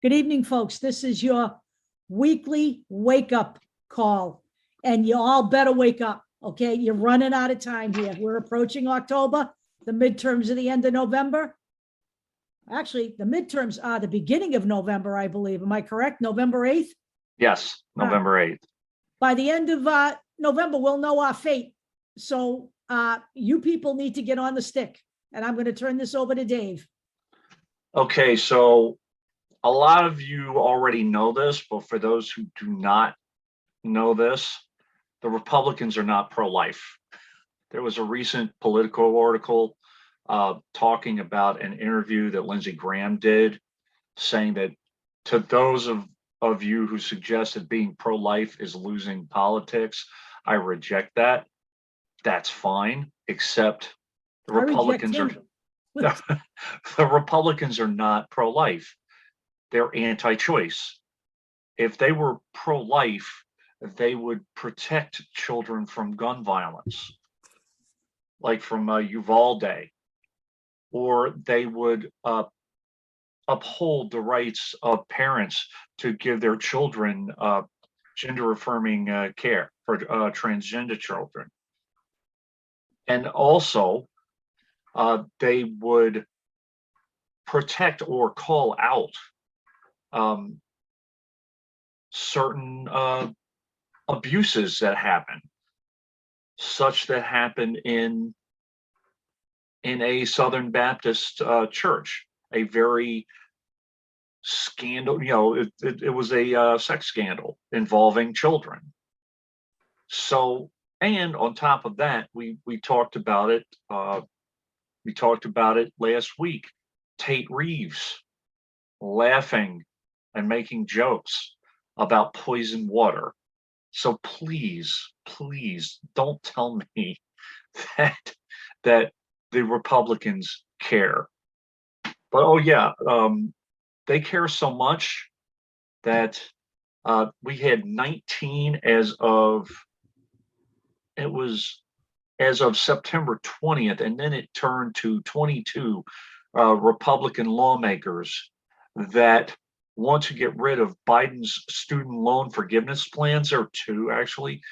Good evening, folks. This is your weekly wake up call, and you all better wake up. Okay, you're running out of time here. We're approaching October. The midterms are the end of November. Actually, the midterms are the beginning of November, I believe. Am I correct? November 8th? Yes, November 8th. By the end of November, we'll know our fate. So you people need to get on the stick. And I'm going to turn this over to Dave. Okay, so a lot of you already know this, but for those who do not know this, the Republicans are not pro-life. There was a recent Politico article talking about an interview that Lindsey did, saying that to those of you who suggest that being pro-life is losing politics, I reject that. That's fine, except the Republicans are the Republicans are not pro-life. They're anti-choice. If they were pro-life, they would protect children from gun violence, like from Uvalde, or they would uphold the rights of parents to give their children gender-affirming care for transgender children. And also, they would protect or call out certain abuses that happen, such that happened in a Southern Baptist church, a very scandal, it was a sex scandal involving children. So, and on top of that, we talked about it. We talked about it last week. Tate Reeves laughing and making jokes about poisoned water. So please don't tell me that the Republicans care. But oh yeah, they care so much that we had 19 as of September 20th, and then it turned to 22 Republican lawmakers that want to get rid of Biden's student loan forgiveness plans, or two actually,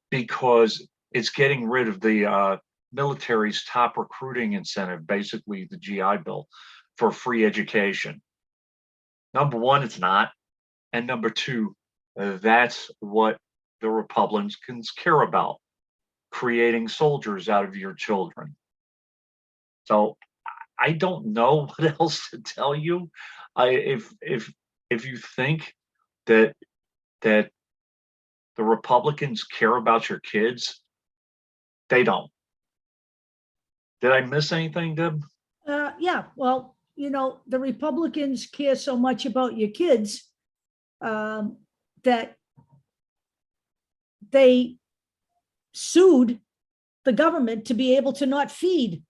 because it's getting rid of the military's top recruiting incentive, basically the GI Bill, for free education. Number one, it's not. And number two, that's what the Republicans care about, creating soldiers out of your children. So I don't know what else to tell you. If you think that the Republicans care about your kids, they don't. Did I miss anything, Deb? Yeah, well, the Republicans care so much about your kids that they sued the government to be able to not feed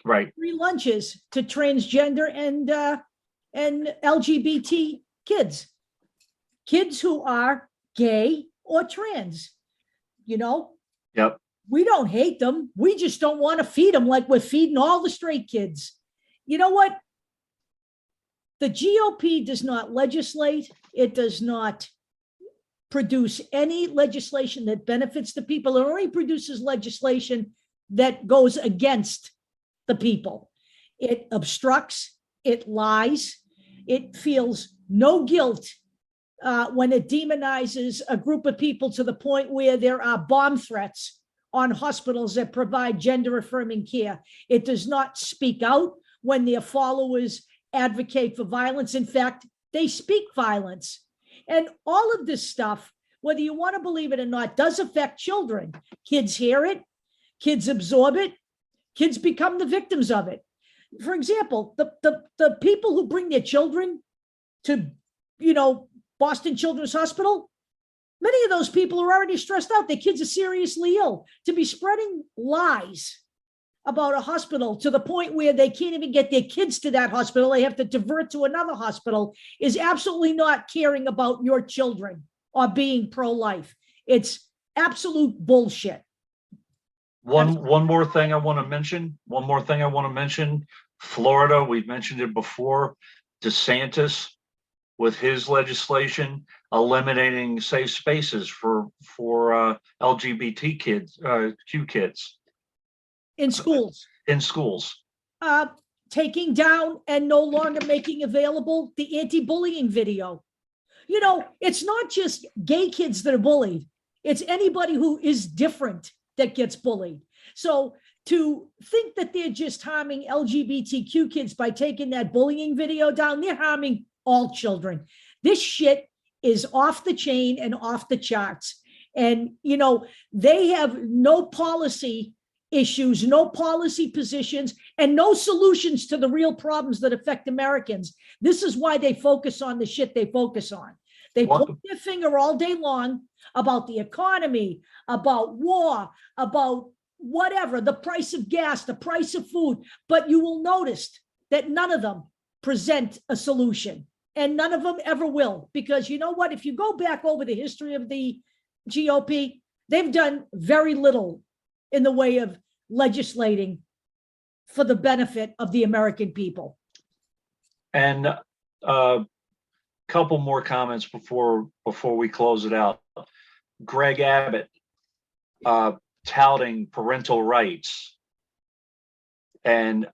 free lunches to transgender and LGBT kids who are gay or trans. Yep. We don't hate them. We just don't want to feed them like we're feeding all the straight kids. You know what? The GOP does not legislate. It does not produce any legislation that benefits the people. It only produces legislation that goes against the people. It obstructs, it lies, it feels no guilt when it demonizes a group of people to the point where there are bomb threats on hospitals that provide gender-affirming care. It does not speak out when their followers advocate for violence. In fact, they speak violence. And all of this stuff, whether you want to believe it or not, does affect children. Kids hear it, kids absorb it, kids become the victims of it. For example, the people who bring their children to, Boston Children's Hospital, many of those people are already stressed out. Their kids are seriously ill. To be spreading lies about a hospital to the point where they can't even get their kids to that hospital, they have to divert to another hospital, is absolutely not caring about your children or being pro-life. It's absolute bullshit. One more thing I want to mention. Florida, we've mentioned it before. DeSantis with his legislation eliminating safe spaces for LGBT kids, Q kids In schools. in schools. Taking down and no longer making available the anti-bullying video. You know, it's not just gay kids that are bullied. It's anybody who is different that gets bullied. So to think that they're just harming LGBTQ kids by taking that bullying video down, they're harming all children. This shit is off the chain and off the charts. And, you know, they have no policy issues, no policy positions, and no solutions to the real problems that affect Americans. This is why they focus on the shit they focus on. They point their finger all day long about the economy, about war, about whatever, the price of gas, the price of food. But you will notice that none of them present a solution, and none of them ever will. Because you know what? If you go back over the history of the GOP, they've done very little in the way of legislating for the benefit of the American people. And couple more comments before we close it out. Greg Abbott touting parental rights and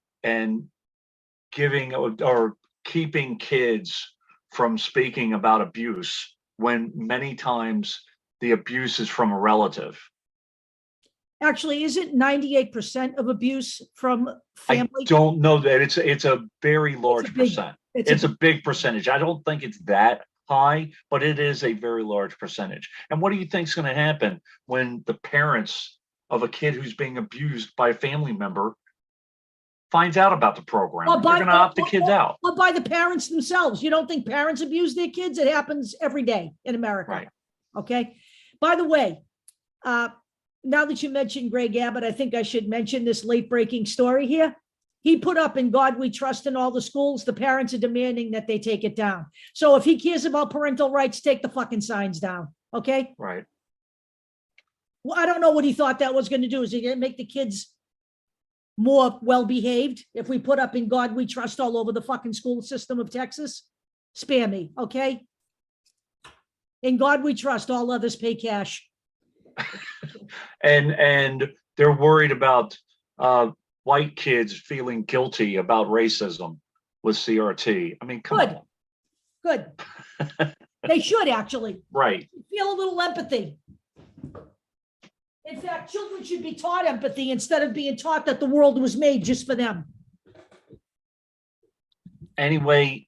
giving or keeping kids from speaking about abuse when many times the abuse is from a relative. Actually, isn't 98% of abuse from family? I don't know that. It's a very large percent. It's a big percentage. I don't think it's that high, but it is a very large percentage. And what do you think is going to happen when the parents of a kid who's being abused by a family member finds out about the program? They're going to opt the kids out. Or by the parents themselves. You don't think parents abuse their kids? It happens every day in America. Right. Okay. By the way, now that you mentioned Greg Abbott, I think I should mention this late breaking story here. He put up "In God We Trust" in all the schools. The parents are demanding that they take it down. So if he cares about parental rights, take the fucking signs down. Okay. Right. Well, I don't know what he thought that was going to do. Is he going to make the kids more well-behaved if we put up "In God We Trust" all over the fucking school system of Texas? Spare me. Okay. "In God We Trust," all others pay cash. And they're worried about white kids feeling guilty about racism with CRT. I mean, come on. Good. They should actually. Right. Feel a little empathy. In fact, children should be taught empathy instead of being taught that the world was made just for them. Anyway,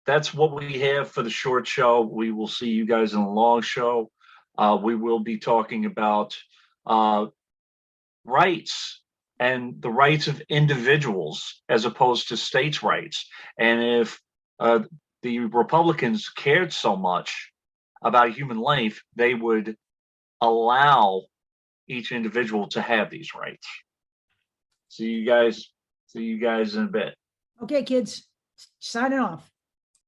that's what we have for the short show. We will see you guys in the long show. We will be talking about rights and the rights of individuals as opposed to states' rights. And if the Republicans cared so much about human life, they would allow each individual to have these rights. See you guys in a bit. Okay, kids, signing off.